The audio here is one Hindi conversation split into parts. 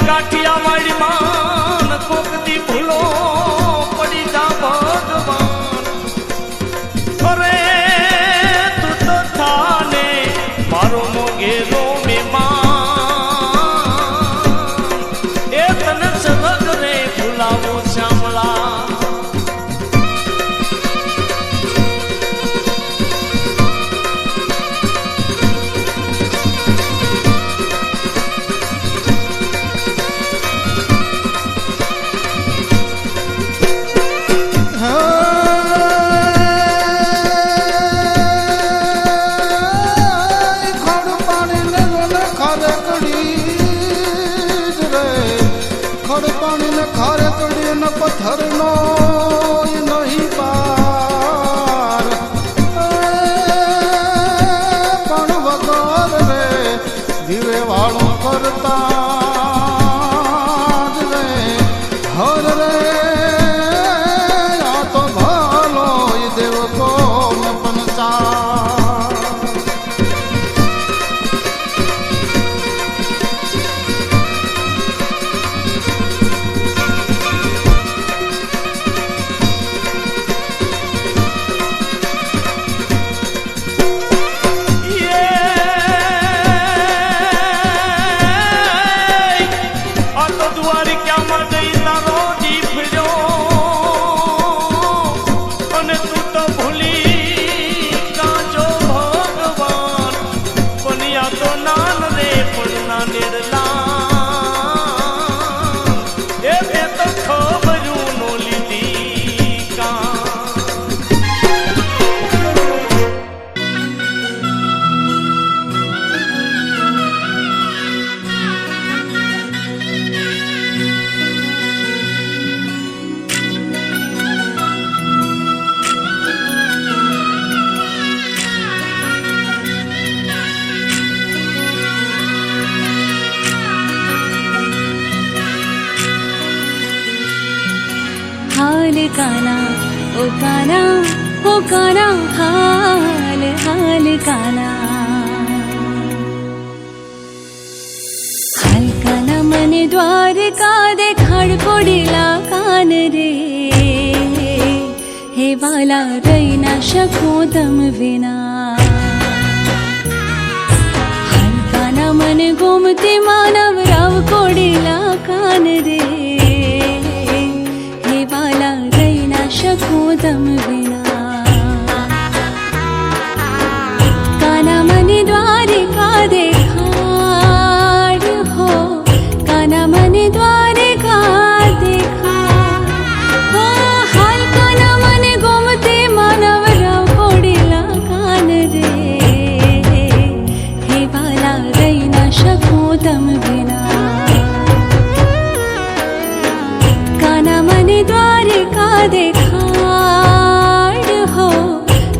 કાઠિયાવાડી માન કોકતી ભૂલો પડી જા ભગવાન અરે તું તો થાને મારો મોગેરો મહેમાન એ તને સલગ રે ભૂલાવો શ્યામળા પથ્થર નો નહીં પાર પણ વગર રે ધીરે વાળું કરતા જ રે હર રે આ તો ભાલો દેવ કોમ પંચા काना ओ काना हाल हाल काना हाल काना मने द्वारका देखाड़ पड़ेला कान रे हे वाला रही ना शको तम विना हाल काना मने गोमती मानव राव कोडेला कान रे हे वाला शकूं तम बिना काना मने द्वारिका देखाड़ हो काना मने द्वारिका देखाड़ हो हाल काना मने गोमती मानव राव कोडेला कान रे हे वाला रही ना शकूं तम बिना काना मने द्वारिका देखाड़ हो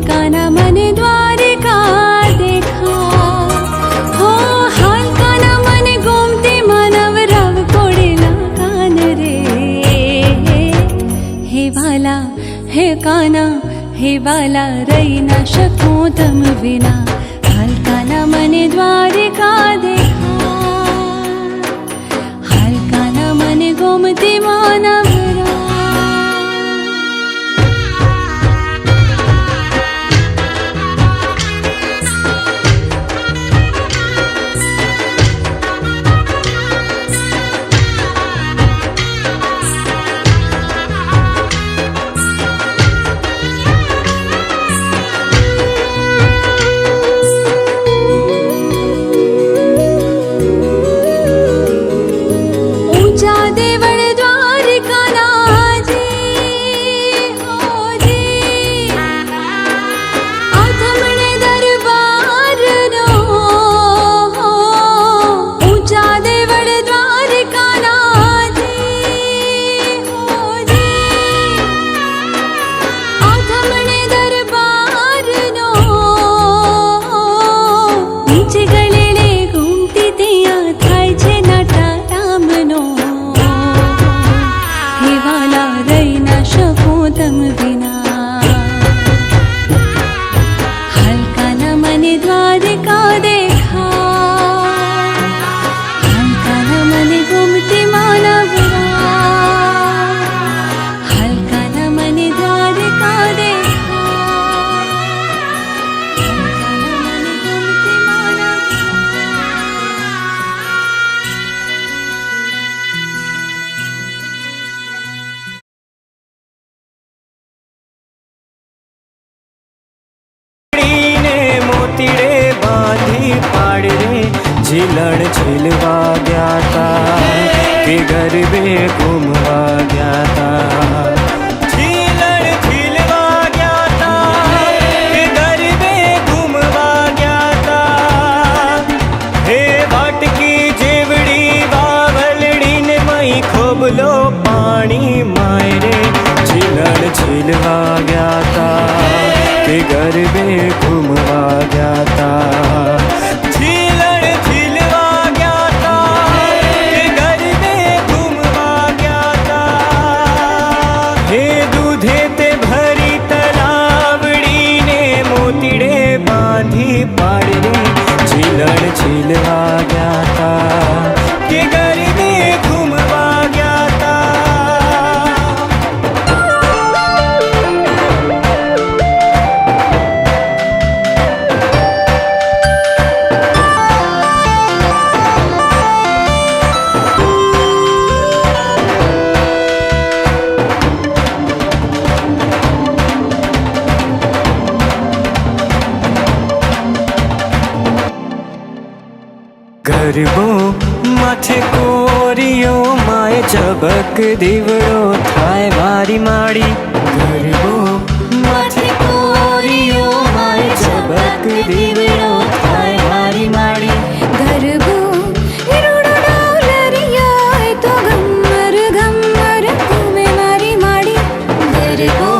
काना मने द्वारिका देखाड़ हो हाल काना मने गोमती मानव राव कोडेला कान रे हे वाला हे काना हे वाला रही ना शकूं तम विना हाल काना मने द्वारिका देखाड़ हाल काना मने गोमती मानव देवड़ द्वारिका ना झीलण झीलवा गया था कि गरबे घूमवा गया था। झीलण झीलवा गया था कि गरबे घूमवा गया था। हे वाटकी जेवड़ी बावलड़ी ने मई खोबलो पानी मायरे। झीलण झीलवा गया था कि गरबे घूमवा गया था। झीलण झीलवा गया था कि गरबे घूमवा गया था। हे दूधे ते भरी तलावड़ी ने मोतीड़े बांधी पाड़े। झीलण झीलवा गया था कि गरबे घूमवा गया था। गरबो माथे कोरियो माए झबक दीवड़ो थाय मारी माड़ी। गरबो माथे कोरियो माए झबक दीवड़ो थाय मारी माड़ी। गरबो इरोड़ो डालरिया ए तो गम्मर गम्मर घूमे मारी माड़ी। गरबो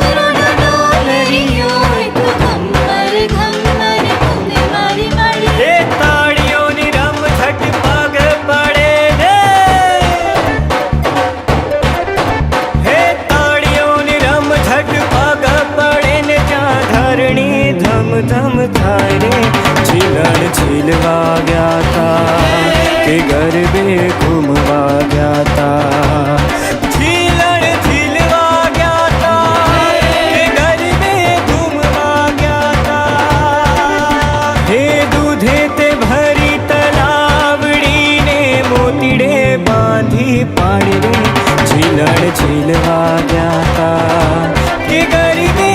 इरोड़ो डालरिया ए तो गम्मर गम्मर घूमे मारी माड़ी। हे ताड़ियों नी रम झट पग पड़े ने। हे ताड़ियों नी रम झट पग पड़े ने। जा धरणी धम धम थाय रे। झीलण झीलवा गया था कि गरबे घूमवा गया था। झीलण झीलवा गया था कि गरबे घूमवा गया था। हे दूधे ते भरी तलावड़ी ने मोतीड़े बांधी पाड़े। झीलण झीलवा गया था कि गरबे